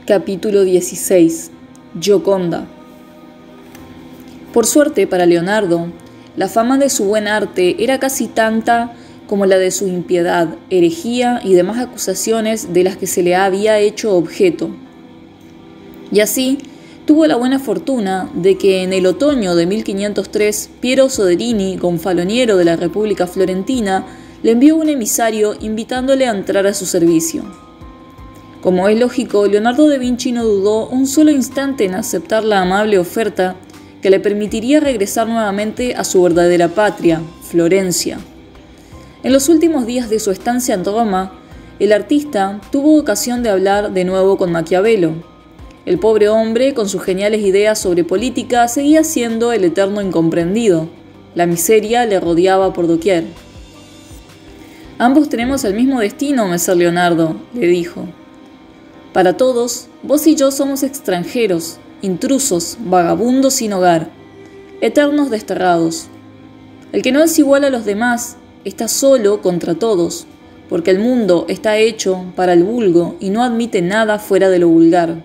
Capítulo 16. Gioconda. Por suerte para Leonardo, la fama de su buen arte era casi tanta como la de su impiedad, herejía y demás acusaciones de las que se le había hecho objeto. Y así, tuvo la buena fortuna de que en el otoño de 1503, Piero Soderini, gonfaloniero de la República Florentina, le envió un emisario invitándole a entrar a su servicio. Como es lógico, Leonardo da Vinci no dudó un solo instante en aceptar la amable oferta que le permitiría regresar nuevamente a su verdadera patria, Florencia. En los últimos días de su estancia en Roma, el artista tuvo ocasión de hablar de nuevo con Maquiavelo. El pobre hombre, con sus geniales ideas sobre política, seguía siendo el eterno incomprendido. La miseria le rodeaba por doquier. «Ambos tenemos el mismo destino, Messer Leonardo», le dijo. «Para todos, vos y yo somos extranjeros, intrusos, vagabundos sin hogar, eternos desterrados. El que no es igual a los demás está solo contra todos, porque el mundo está hecho para el vulgo y no admite nada fuera de lo vulgar.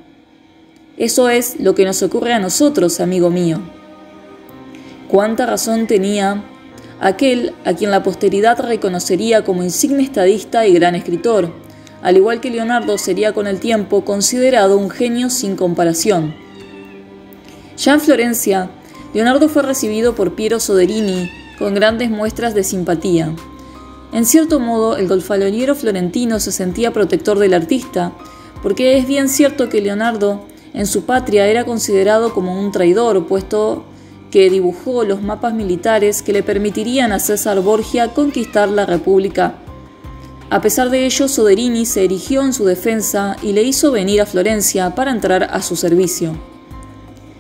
Eso es lo que nos ocurre a nosotros, amigo mío». Cuánta razón tenía aquel a quien la posteridad reconocería como insigne estadista y gran escritor. Al igual que Leonardo, sería con el tiempo considerado un genio sin comparación. Ya en Florencia, Leonardo fue recibido por Piero Soderini con grandes muestras de simpatía. En cierto modo, el gonfaloniero florentino se sentía protector del artista, porque es bien cierto que Leonardo en su patria era considerado como un traidor, puesto que dibujó los mapas militares que le permitirían a César Borgia conquistar la República. A pesar de ello, Soderini se erigió en su defensa y le hizo venir a Florencia para entrar a su servicio.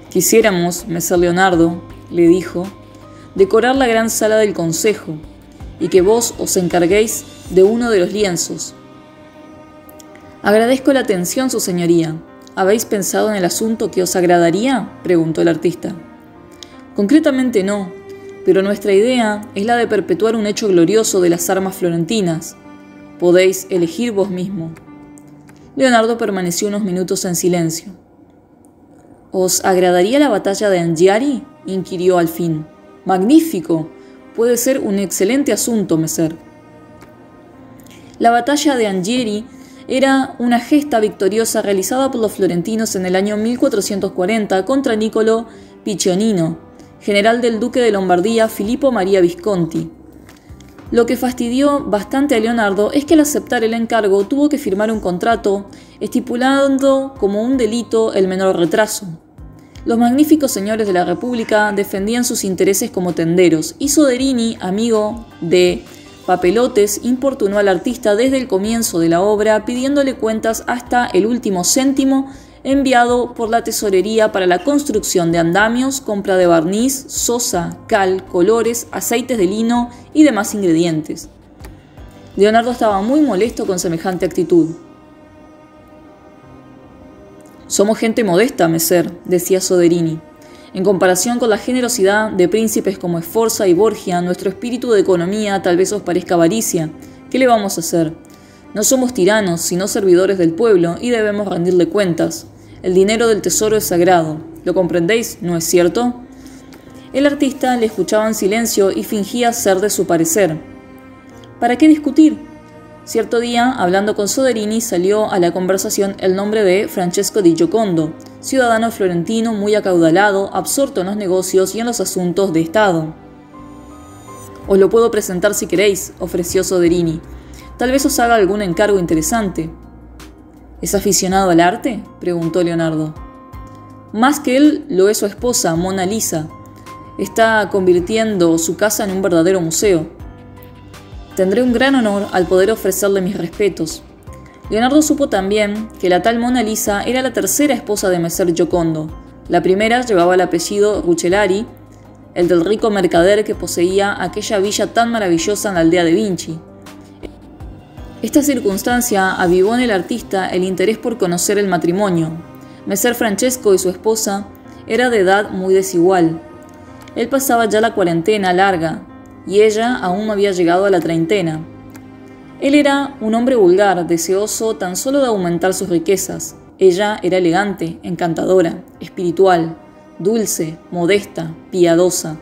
«Quisiéramos, Messer Leonardo», le dijo, «decorar la gran sala del consejo, y que vos os encarguéis de uno de los lienzos». «Agradezco la atención, su señoría. ¿Habéis pensado en el asunto que os agradaría?», preguntó el artista. «Concretamente no, pero nuestra idea es la de perpetuar un hecho glorioso de las armas florentinas. Podéis elegir vos mismo». Leonardo permaneció unos minutos en silencio. «¿Os agradaría la batalla de Anghiari?», inquirió al fin. «Magnífico. Puede ser un excelente asunto, Messer». La batalla de Anghiari era una gesta victoriosa realizada por los florentinos en el año 1440 contra Niccolo Piccinino, general del duque de Lombardía Filippo Maria Visconti. Lo que fastidió bastante a Leonardo es que al aceptar el encargo tuvo que firmar un contrato estipulando como un delito el menor retraso. Los magníficos señores de la República defendían sus intereses como tenderos, y Soderini, amigo de papelotes, importunó al artista desde el comienzo de la obra pidiéndole cuentas hasta el último céntimo enviado por la tesorería para la construcción de andamios, compra de barniz, sosa, cal, colores, aceites de lino y demás ingredientes. Leonardo estaba muy molesto con semejante actitud. «Somos gente modesta, Messer», decía Soderini. «En comparación con la generosidad de príncipes como Sforza y Borgia, nuestro espíritu de economía tal vez os parezca avaricia. ¿Qué le vamos a hacer? No somos tiranos, sino servidores del pueblo, y debemos rendirle cuentas. El dinero del tesoro es sagrado. ¿Lo comprendéis, no es cierto?». El artista le escuchaba en silencio y fingía ser de su parecer. ¿Para qué discutir? Cierto día, hablando con Soderini, salió a la conversación el nombre de Francesco di Giocondo, ciudadano florentino muy acaudalado, absorto en los negocios y en los asuntos de Estado. «Os lo puedo presentar si queréis», ofreció Soderini. «Tal vez os haga algún encargo interesante». «¿Es aficionado al arte?», preguntó Leonardo. «Más que él lo es su esposa, Mona Lisa. Está convirtiendo su casa en un verdadero museo. Tendré un gran honor al poder ofrecerle mis respetos». Leonardo supo también que la tal Mona Lisa era la tercera esposa de Messer Giocondo. La primera llevaba el apellido Rucellai, el del rico mercader que poseía aquella villa tan maravillosa en la aldea de Vinci. Esta circunstancia avivó en el artista el interés por conocer el matrimonio. Messer Francesco y su esposa era de edad muy desigual. Él pasaba ya la cuarentena larga, y ella aún no había llegado a la treintena. Él era un hombre vulgar, deseoso tan solo de aumentar sus riquezas. Ella era elegante, encantadora, espiritual, dulce, modesta, piadosa,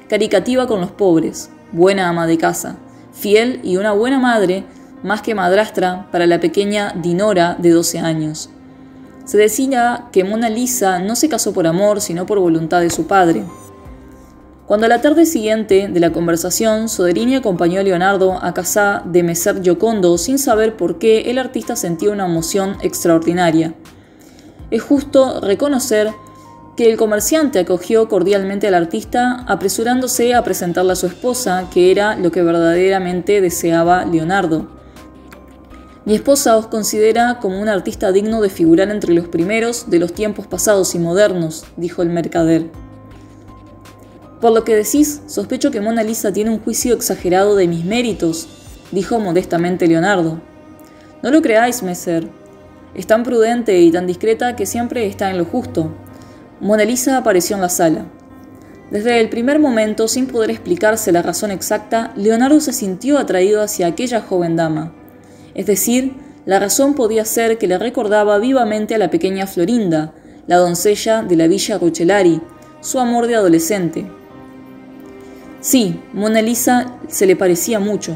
caricativa con los pobres, buena ama de casa, fiel y una buena madre, más que madrastra para la pequeña Dinora de 12 años. Se decía que Mona Lisa no se casó por amor, sino por voluntad de su padre. Cuando a la tarde siguiente de la conversación, Soderini acompañó a Leonardo a casa de Messer Giocondo sin saber por qué el artista sentía una emoción extraordinaria. Es justo reconocer que el comerciante acogió cordialmente al artista, apresurándose a presentarle a su esposa, que era lo que verdaderamente deseaba Leonardo. Mi esposa os considera como un artista digno de figurar entre los primeros de los tiempos pasados y modernos, dijo el mercader. Por lo que decís, sospecho que Mona Lisa tiene un juicio exagerado de mis méritos, dijo modestamente Leonardo. No lo creáis, Messer. Es tan prudente y tan discreta que siempre está en lo justo. Mona Lisa apareció en la sala. Desde el primer momento, sin poder explicarse la razón exacta, Leonardo se sintió atraído hacia aquella joven dama. Es decir, la razón podía ser que le recordaba vivamente a la pequeña Florinda, la doncella de la Villa Rucellari, su amor de adolescente. Sí, Mona Lisa se le parecía mucho.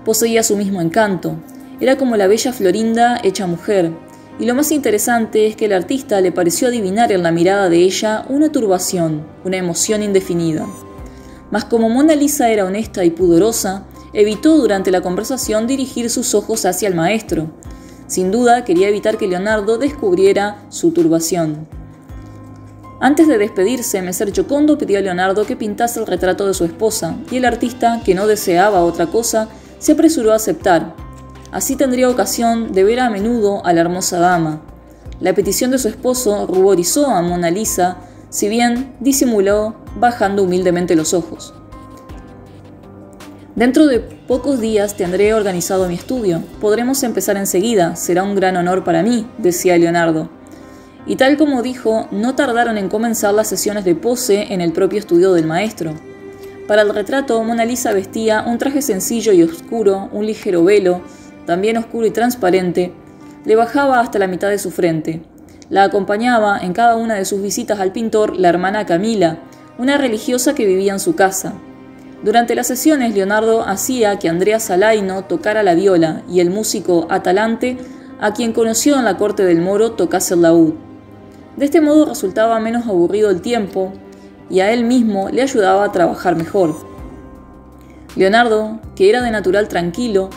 Poseía su mismo encanto. Era como la bella Florinda hecha mujer. Y lo más interesante es que el artista le pareció adivinar en la mirada de ella una turbación, una emoción indefinida. Mas como Mona Lisa era honesta y pudorosa, evitó durante la conversación dirigir sus ojos hacia el maestro. Sin duda quería evitar que Leonardo descubriera su turbación. Antes de despedirse, Messer Giocondo pidió a Leonardo que pintase el retrato de su esposa, y el artista, que no deseaba otra cosa, se apresuró a aceptar. Así tendría ocasión de ver a menudo a la hermosa dama. La petición de su esposo ruborizó a Mona Lisa, si bien disimuló bajando humildemente los ojos. Dentro de pocos días tendré organizado mi estudio. Podremos empezar enseguida, será un gran honor para mí, decía Leonardo. Y tal como dijo, no tardaron en comenzar las sesiones de pose en el propio estudio del maestro. Para el retrato, Mona Lisa vestía un traje sencillo y oscuro, un ligero velo, también oscuro y transparente, le bajaba hasta la mitad de su frente. La acompañaba en cada una de sus visitas al pintor la hermana Camila, una religiosa que vivía en su casa. Durante las sesiones, Leonardo hacía que Andrea Salaino tocara la viola y el músico Atalante, a quien conoció en la corte del Moro, tocase el laúd. De este modo resultaba menos aburrido el tiempo y a él mismo le ayudaba a trabajar mejor. Leonardo, que era de natural tranquilo,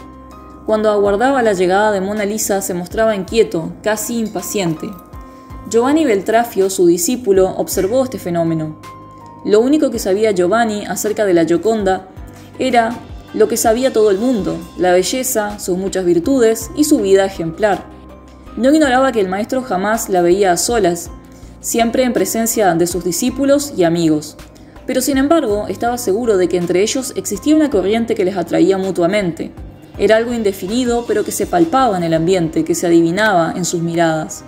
cuando aguardaba la llegada de Mona Lisa se mostraba inquieto, casi impaciente. Giovanni Beltrafio, su discípulo, observó este fenómeno. Lo único que sabía Giovanni acerca de la Gioconda era lo que sabía todo el mundo, la belleza, sus muchas virtudes y su vida ejemplar. No ignoraba que el maestro jamás la veía a solas, siempre en presencia de sus discípulos y amigos. Pero sin embargo, estaba seguro de que entre ellos existía una corriente que les atraía mutuamente. Era algo indefinido, pero que se palpaba en el ambiente, que se adivinaba en sus miradas.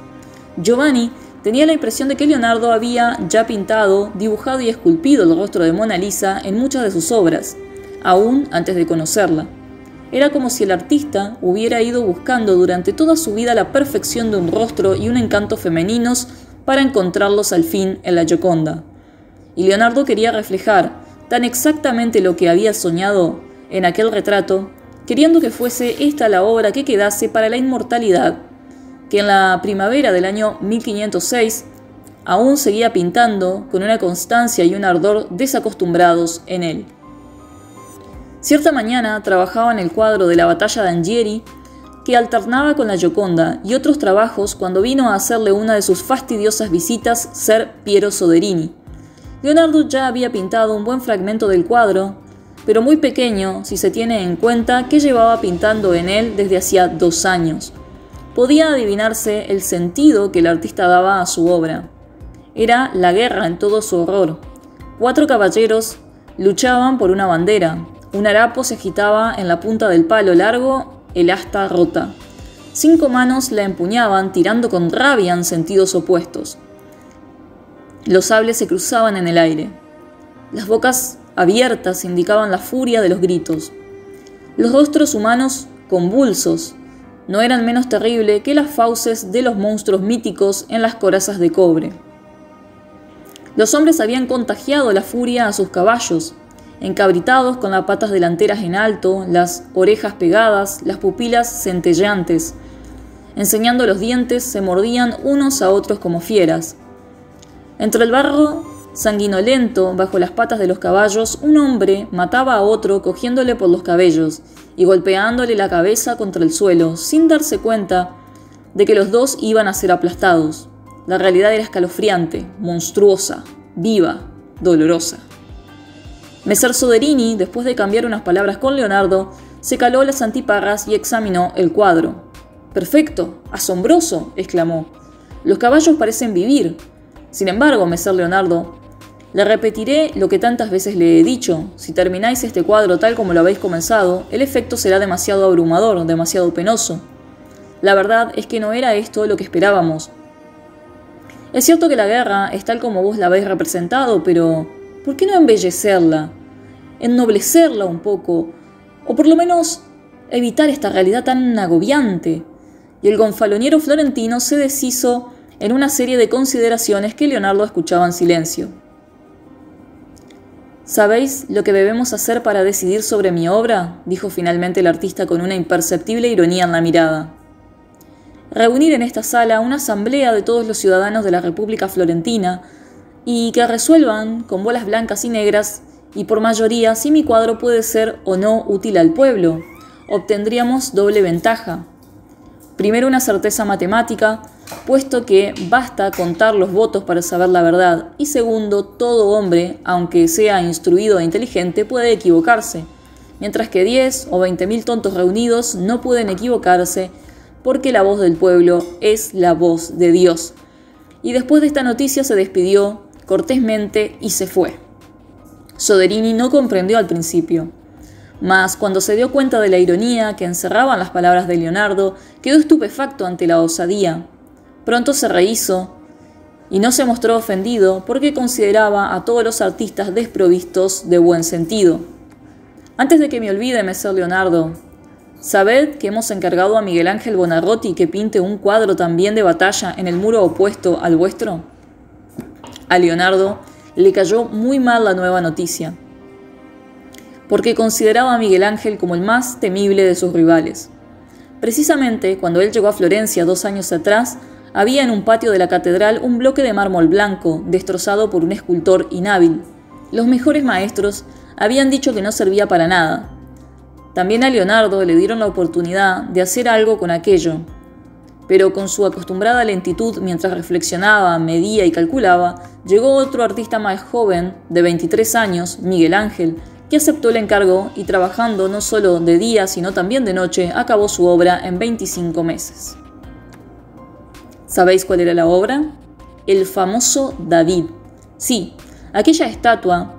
Giovanni tenía la impresión de que Leonardo había ya pintado, dibujado y esculpido el rostro de Mona Lisa en muchas de sus obras, aún antes de conocerla. Era como si el artista hubiera ido buscando durante toda su vida la perfección de un rostro y un encanto femeninos para encontrarlos al fin en la Gioconda. Y Leonardo quería reflejar tan exactamente lo que había soñado en aquel retrato, queriendo que fuese esta la obra que quedase para la inmortalidad, que en la primavera del año 1506 aún seguía pintando con una constancia y un ardor desacostumbrados en él. Cierta mañana trabajaba en el cuadro de la batalla de Anghieri, que alternaba con la Gioconda y otros trabajos cuando vino a hacerle una de sus fastidiosas visitas Ser Piero Soderini. Leonardo ya había pintado un buen fragmento del cuadro, pero muy pequeño si se tiene en cuenta que llevaba pintando en él desde hacía 2 años. Podía adivinarse el sentido que el artista daba a su obra. Era la guerra en todo su horror. 4 caballeros luchaban por una bandera. Un harapo se agitaba en la punta del palo largo, el asta rota. 5 manos la empuñaban, tirando con rabia en sentidos opuestos. Los sables se cruzaban en el aire. Las bocas abiertas indicaban la furia de los gritos. Los rostros humanos convulsos, no eran menos terribles que las fauces de los monstruos míticos en las corazas de cobre. Los hombres habían contagiado la furia a sus caballos, encabritados con las patas delanteras en alto, las orejas pegadas, las pupilas centelleantes. Enseñando los dientes, se mordían unos a otros como fieras. Entre el barro sanguinolento, bajo las patas de los caballos, un hombre mataba a otro cogiéndole por los cabellos y golpeándole la cabeza contra el suelo, sin darse cuenta de que los dos iban a ser aplastados. La realidad era escalofriante, monstruosa, viva, dolorosa. Messer Soderini, después de cambiar unas palabras con Leonardo, se caló las antiparras y examinó el cuadro. «¡Perfecto! ¡Asombroso!», exclamó. «Los caballos parecen vivir. Sin embargo, Messer Leonardo, le repetiré lo que tantas veces le he dicho. Si termináis este cuadro tal como lo habéis comenzado, el efecto será demasiado abrumador, demasiado penoso. La verdad es que no era esto lo que esperábamos. Es cierto que la guerra es tal como vos la habéis representado, pero ¿por qué no embellecerla? Ennoblecerla un poco, o por lo menos evitar esta realidad tan agobiante». Y el gonfaloniero florentino se deshizo en una serie de consideraciones que Leonardo escuchaba en silencio. «¿Sabéis lo que debemos hacer para decidir sobre mi obra?», dijo finalmente el artista con una imperceptible ironía en la mirada. «Reunir en esta sala una asamblea de todos los ciudadanos de la República Florentina y que resuelvan con bolas blancas y negras y por mayoría si mi cuadro puede ser o no útil al pueblo. Obtendríamos doble ventaja. Primero, una certeza matemática, puesto que basta contar los votos para saber la verdad. Y segundo, todo hombre, aunque sea instruido e inteligente, puede equivocarse, mientras que 10 o 20.000 tontos reunidos no pueden equivocarse porque la voz del pueblo es la voz de Dios». Y después de esta noticia se despidió cortésmente y se fue. Soderini no comprendió al principio, mas cuando se dio cuenta de la ironía que encerraban las palabras de Leonardo, quedó estupefacto ante la osadía. Pronto se rehízo y no se mostró ofendido porque consideraba a todos los artistas desprovistos de buen sentido. «Antes de que me olvide, Messer Leonardo, ¿sabed que hemos encargado a Miguel Ángel Buonarroti que pinte un cuadro también de batalla en el muro opuesto al vuestro?» A Leonardo le cayó muy mal la nueva noticia, porque consideraba a Miguel Ángel como el más temible de sus rivales. Precisamente cuando él llegó a Florencia 2 años atrás, había en un patio de la catedral un bloque de mármol blanco, destrozado por un escultor inhábil. Los mejores maestros habían dicho que no servía para nada. También a Leonardo le dieron la oportunidad de hacer algo con aquello, pero con su acostumbrada lentitud mientras reflexionaba, medía y calculaba, llegó otro artista más joven, de 23 años, Miguel Ángel, que aceptó el encargo y trabajando no solo de día sino también de noche, acabó su obra en 25 meses. ¿Sabéis cuál era la obra? El famoso David. Sí, aquella estatua,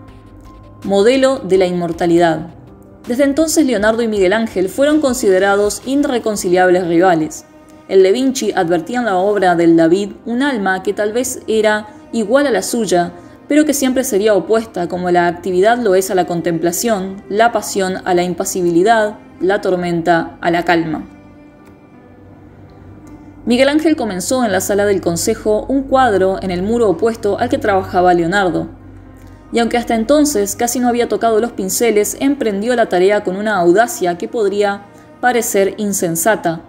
modelo de la inmortalidad. Desde entonces Leonardo y Miguel Ángel fueron considerados irreconciliables rivales. El Da Vinci advertía en la obra del David un alma que tal vez era igual a la suya, pero que siempre sería opuesta, como la actividad lo es a la contemplación, la pasión a la impasibilidad, la tormenta a la calma. Miguel Ángel comenzó en la sala del consejo un cuadro en el muro opuesto al que trabajaba Leonardo, y aunque hasta entonces casi no había tocado los pinceles, emprendió la tarea con una audacia que podría parecer insensata.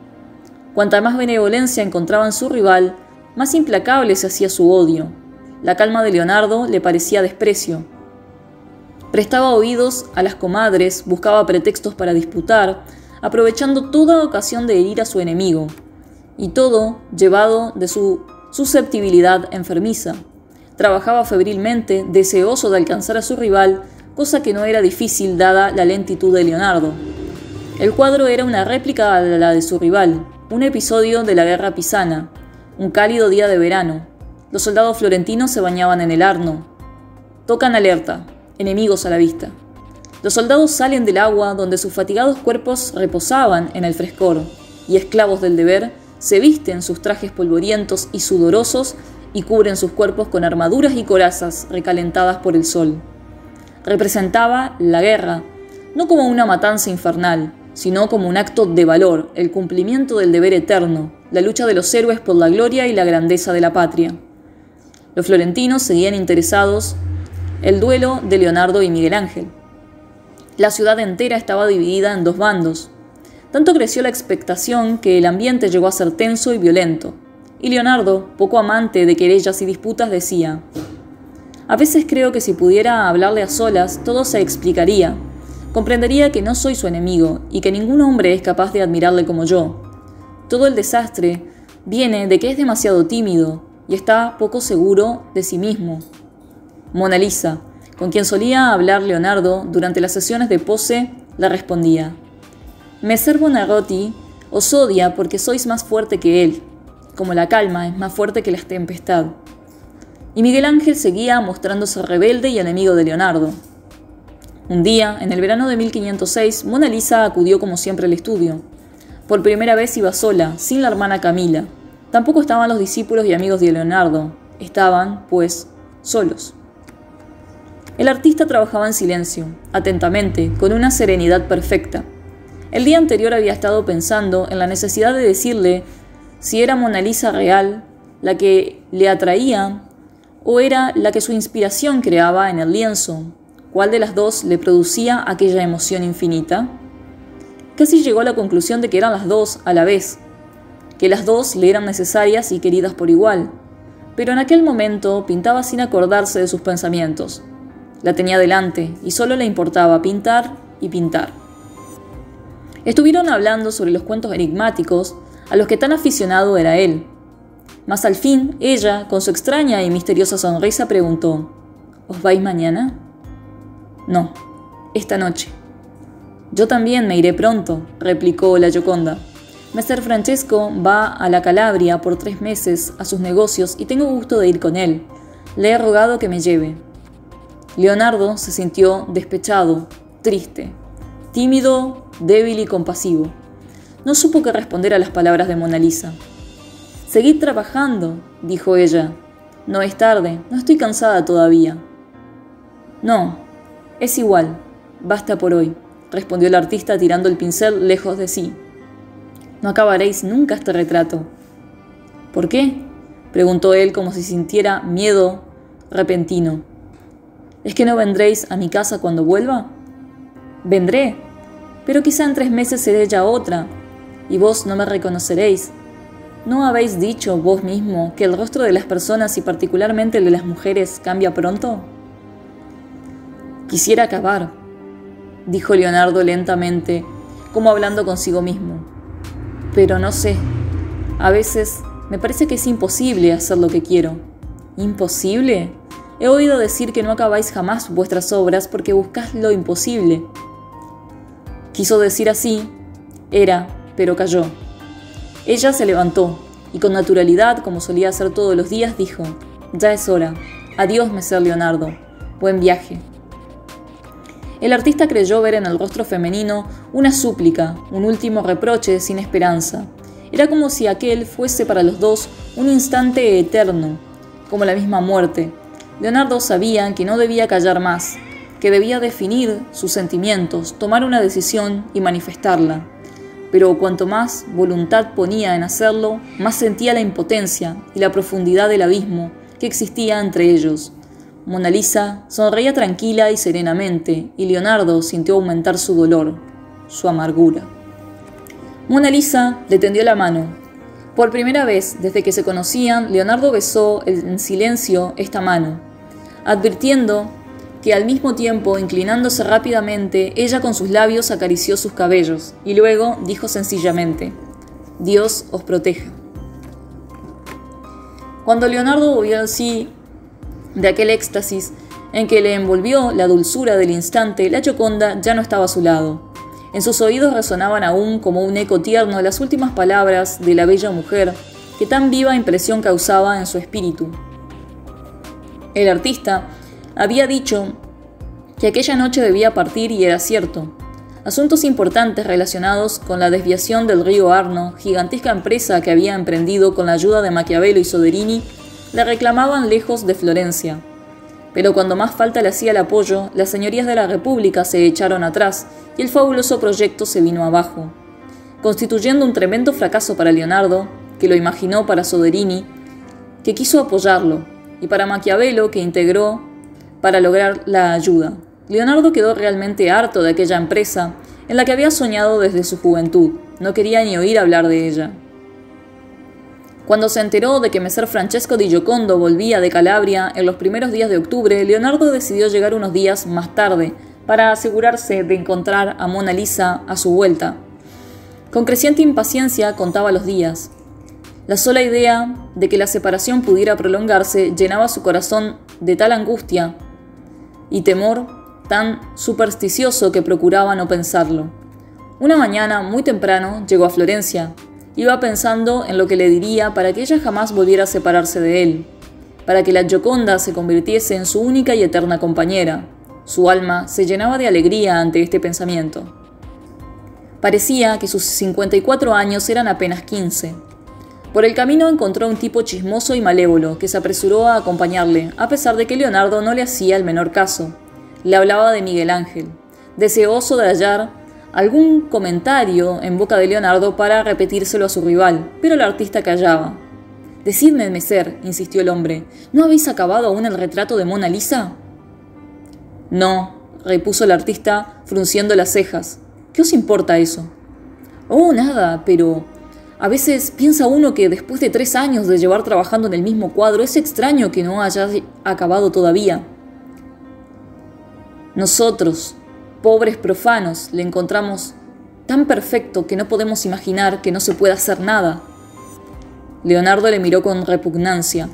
Cuanta más benevolencia encontraba en su rival, más implacable se hacía su odio. La calma de Leonardo le parecía desprecio. Prestaba oídos a las comadres, buscaba pretextos para disputar, aprovechando toda ocasión de herir a su enemigo, y todo llevado de su susceptibilidad enfermiza. Trabajaba febrilmente, deseoso de alcanzar a su rival, cosa que no era difícil dada la lentitud de Leonardo. El cuadro era una réplica a la de su rival, un episodio de la guerra pisana, un cálido día de verano. Los soldados florentinos se bañaban en el Arno. Tocan alerta, enemigos a la vista. Los soldados salen del agua donde sus fatigados cuerpos reposaban en el frescor, y esclavos del deber, se visten sus trajes polvorientos y sudorosos y cubren sus cuerpos con armaduras y corazas recalentadas por el sol. Representaba la guerra, no como una matanza infernal, sino como un acto de valor, el cumplimiento del deber eterno, la lucha de los héroes por la gloria y la grandeza de la patria. Los florentinos seguían interesados el duelo de Leonardo y Miguel Ángel. La ciudad entera estaba dividida en dos bandos. Tanto creció la expectación que el ambiente llegó a ser tenso y violento. Y Leonardo, poco amante de querellas y disputas, decía: «A veces creo que si pudiera hablarle a solas, todo se explicaría. Comprendería que no soy su enemigo y que ningún hombre es capaz de admirarle como yo. Todo el desastre viene de que es demasiado tímido y está poco seguro de sí mismo». Mona Lisa, con quien solía hablar Leonardo durante las sesiones de pose, le respondía: «Messer Buonarroti os odia porque sois más fuerte que él, como la calma es más fuerte que la tempestad». Y Miguel Ángel seguía mostrándose rebelde y enemigo de Leonardo. Un día, en el verano de 1506, Mona Lisa acudió como siempre al estudio. Por primera vez iba sola, sin la hermana Camila. Tampoco estaban los discípulos y amigos de Leonardo. Estaban, pues, solos. El artista trabajaba en silencio, atentamente, con una serenidad perfecta. El día anterior había estado pensando en la necesidad de decirle si era Mona Lisa real la que le atraía o era la que su inspiración creaba en el lienzo. ¿Cuál de las dos le producía aquella emoción infinita? Casi llegó a la conclusión de que eran las dos a la vez, que las dos le eran necesarias y queridas por igual, pero en aquel momento pintaba sin acordarse de sus pensamientos. La tenía delante y solo le importaba pintar y pintar. Estuvieron hablando sobre los cuentos enigmáticos a los que tan aficionado era él. Mas al fin, ella, con su extraña y misteriosa sonrisa, preguntó: «¿Os vais mañana?» «No, esta noche». «Yo también me iré pronto», replicó la Gioconda. «Messer Francesco va a la Calabria por 3 meses a sus negocios y tengo gusto de ir con él. Le he rogado que me lleve». Leonardo se sintió despechado, triste, tímido, débil y compasivo. No supo qué responder a las palabras de Mona Lisa. «Seguid trabajando», dijo ella. «No es tarde, no estoy cansada todavía». «No, es igual, basta por hoy», respondió el artista tirando el pincel lejos de sí. «No acabaréis nunca este retrato». «¿Por qué?», preguntó él como si sintiera miedo repentino. «¿Es que no vendréis a mi casa cuando vuelva?» «Vendré, pero quizá en 3 meses seré ya otra, y vos no me reconoceréis. ¿No habéis dicho vos mismo que el rostro de las personas y particularmente el de las mujeres cambia pronto?» «Quisiera acabar», dijo Leonardo lentamente, como hablando consigo mismo. «Pero no sé, a veces me parece que es imposible hacer lo que quiero». «¿Imposible? He oído decir que no acabáis jamás vuestras obras porque buscáis lo imposible». Quiso decir así, pero calló. Ella se levantó y con naturalidad, como solía hacer todos los días, dijo: «Ya es hora. Adiós, Messer Leonardo. Buen viaje». El artista creyó ver en el rostro femenino una súplica, un último reproche sin esperanza. Era como si aquel fuese para los dos un instante eterno, como la misma muerte. Leonardo sabía que no debía callar más, que debía definir sus sentimientos, tomar una decisión y manifestarla. Pero cuanto más voluntad ponía en hacerlo, más sentía la impotencia y la profundidad del abismo que existía entre ellos. Mona Lisa sonreía tranquila y serenamente, y Leonardo sintió aumentar su dolor, su amargura. Mona Lisa le tendió la mano. Por primera vez desde que se conocían, Leonardo besó en silencio esta mano, advirtiendo que al mismo tiempo, inclinándose rápidamente, ella con sus labios acarició sus cabellos, y luego dijo sencillamente: «Dios os proteja». Cuando Leonardo volvió así de aquel éxtasis en que le envolvió la dulzura del instante, la Gioconda ya no estaba a su lado. En sus oídos resonaban aún como un eco tierno las últimas palabras de la bella mujer que tan viva impresión causaba en su espíritu. El artista había dicho que aquella noche debía partir y era cierto. Asuntos importantes relacionados con la desviación del río Arno, gigantesca empresa que había emprendido con la ayuda de Maquiavelo y Soderini, le reclamaban lejos de Florencia. Pero cuando más falta le hacía el apoyo, las señorías de la República se echaron atrás y el fabuloso proyecto se vino abajo, constituyendo un tremendo fracaso para Leonardo, que lo imaginó, para Soderini, que quiso apoyarlo, y para Maquiavelo, que integró para lograr la ayuda. Leonardo quedó realmente harto de aquella empresa en la que había soñado desde su juventud. No quería ni oír hablar de ella. Cuando se enteró de que Messer Francesco di Giocondo volvía de Calabria en los primeros días de octubre, Leonardo decidió llegar unos días más tarde para asegurarse de encontrar a Mona Lisa a su vuelta. Con creciente impaciencia contaba los días. La sola idea de que la separación pudiera prolongarse llenaba su corazón de tal angustia y temor tan supersticioso que procuraba no pensarlo. Una mañana, muy temprano, llegó a Florencia. Iba pensando en lo que le diría para que ella jamás volviera a separarse de él, para que la Gioconda se convirtiese en su única y eterna compañera. Su alma se llenaba de alegría ante este pensamiento. Parecía que sus 54 años eran apenas 15. Por el camino encontró a un tipo chismoso y malévolo que se apresuró a acompañarle, a pesar de que Leonardo no le hacía el menor caso. Le hablaba de Miguel Ángel, deseoso de hallar algún comentario en boca de Leonardo para repetírselo a su rival, pero el artista callaba. «Decidme, Messer», insistió el hombre, «¿no habéis acabado aún el retrato de Mona Lisa?» «No», repuso el artista frunciendo las cejas. «¿Qué os importa eso?» «Oh, nada, pero a veces piensa uno que después de 3 años de llevar trabajando en el mismo cuadro, es extraño que no haya acabado todavía. Nosotros, pobres profanos, le encontramos tan perfecto que no podemos imaginar que no se pueda hacer nada». Leonardo le miró con repugnancia.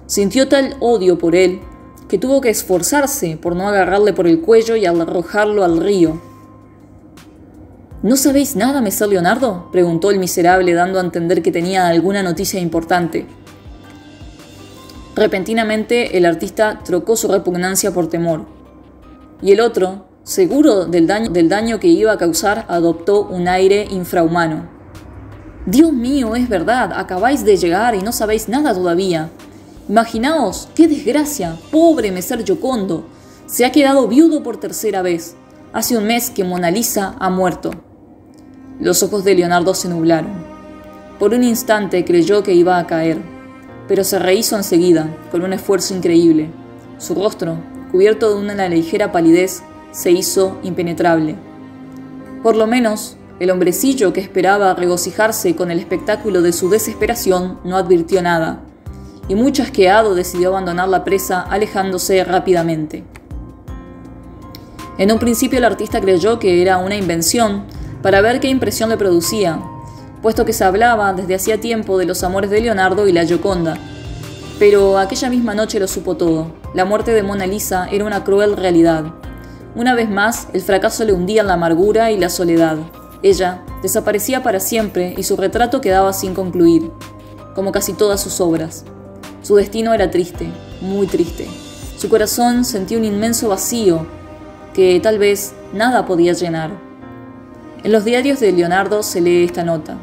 Sintió tal odio por él que tuvo que esforzarse por no agarrarle por el cuello y arrojarlo al río. «¿No sabéis nada, Messer Leonardo?», preguntó el miserable, dando a entender que tenía alguna noticia importante. Repentinamente el artista trocó su repugnancia por temor. Y el otro, seguro del daño que iba a causar, adoptó un aire infrahumano. «Dios mío, es verdad, acabáis de llegar y no sabéis nada todavía. Imaginaos, qué desgracia, pobre Messer Giocondo, se ha quedado viudo por 3ª vez. Hace un mes que Mona Lisa ha muerto». Los ojos de Leonardo se nublaron. Por un instante creyó que iba a caer, pero se rehízo enseguida, con un esfuerzo increíble. Su rostro, cubierto de una ligera palidez, se hizo impenetrable. Por lo menos, el hombrecillo que esperaba regocijarse con el espectáculo de su desesperación no advirtió nada, y muy chasqueado decidió abandonar la presa, alejándose rápidamente. En un principio el artista creyó que era una invención para ver qué impresión le producía, puesto que se hablaba desde hacía tiempo de los amores de Leonardo y la Gioconda. Pero aquella misma noche lo supo todo. La muerte de Mona Lisa era una cruel realidad. Una vez más, el fracaso le hundía en la amargura y la soledad. Ella desaparecía para siempre y su retrato quedaba sin concluir, como casi todas sus obras. Su destino era triste, muy triste. Su corazón sentía un inmenso vacío que tal vez nada podía llenar. En los diarios de Leonardo se lee esta nota.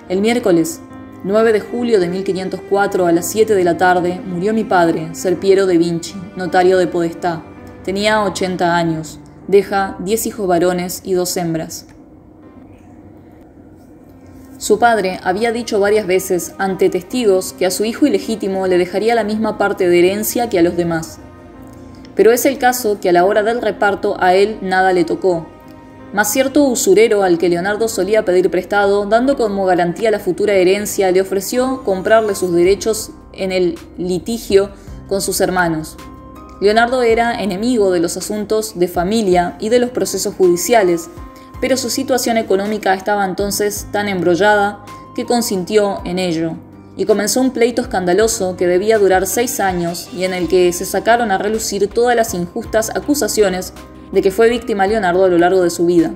El miércoles 9 de julio de 1504 a las 7 de la tarde murió mi padre, Ser Piero de Vinci, notario de Podestà. Tenía 80 años. Deja 10 hijos varones y 2 hembras. Su padre había dicho varias veces ante testigos que a su hijo ilegítimo le dejaría la misma parte de herencia que a los demás. Pero es el caso que a la hora del reparto a él nada le tocó. Mas cierto usurero al que Leonardo solía pedir prestado, dando como garantía la futura herencia, le ofreció comprarle sus derechos en el litigio con sus hermanos. Leonardo era enemigo de los asuntos de familia y de los procesos judiciales, pero su situación económica estaba entonces tan embrollada que consintió en ello, y comenzó un pleito escandaloso que debía durar 6 años y en el que se sacaron a relucir todas las injustas acusaciones de que fue víctima Leonardo a lo largo de su vida.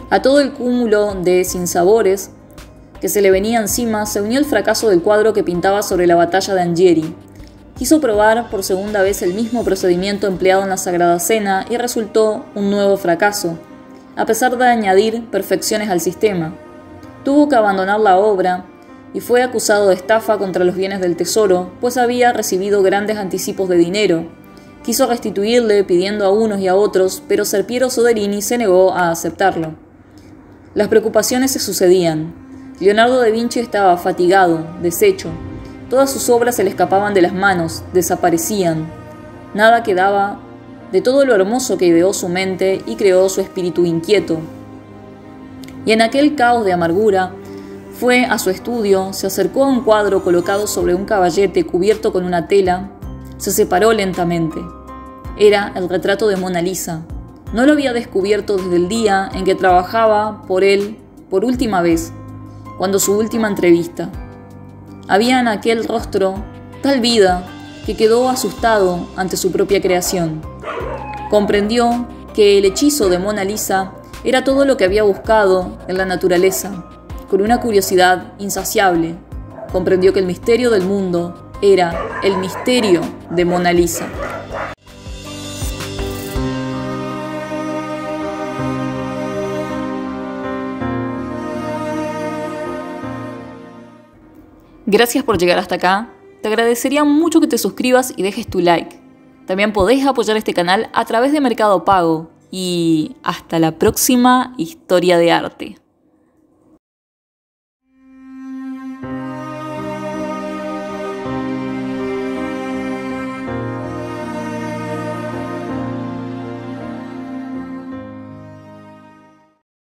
A todo el cúmulo de sinsabores que se le venía encima se unió el fracaso del cuadro que pintaba sobre la batalla de Anghieri. Quiso probar por segunda vez el mismo procedimiento empleado en la Sagrada Cena y resultó un nuevo fracaso, a pesar de añadir perfecciones al sistema. Tuvo que abandonar la obra y fue acusado de estafa contra los bienes del tesoro, pues había recibido grandes anticipos de dinero. Quiso restituirle pidiendo a unos y a otros, pero Ser Piero Soderini se negó a aceptarlo. Las preocupaciones se sucedían. Leonardo da Vinci estaba fatigado, deshecho. Todas sus obras se le escapaban de las manos, desaparecían. Nada quedaba de todo lo hermoso que ideó su mente y creó su espíritu inquieto. Y en aquel caos de amargura, fue a su estudio, se acercó a un cuadro colocado sobre un caballete cubierto con una tela, se separó lentamente. Era el retrato de Mona Lisa. No lo había descubierto desde el día en que trabajaba por él por última vez, cuando su última entrevista. Había en aquel rostro tal vida que quedó asustado ante su propia creación. Comprendió que el hechizo de Mona Lisa era todo lo que había buscado en la naturaleza. Con una curiosidad insaciable, comprendió que el misterio del mundo era el misterio de Mona Lisa. Gracias por llegar hasta acá. Te agradecería mucho que te suscribas y dejes tu like. También podés apoyar este canal a través de Mercado Pago. Y hasta la próxima historia de arte.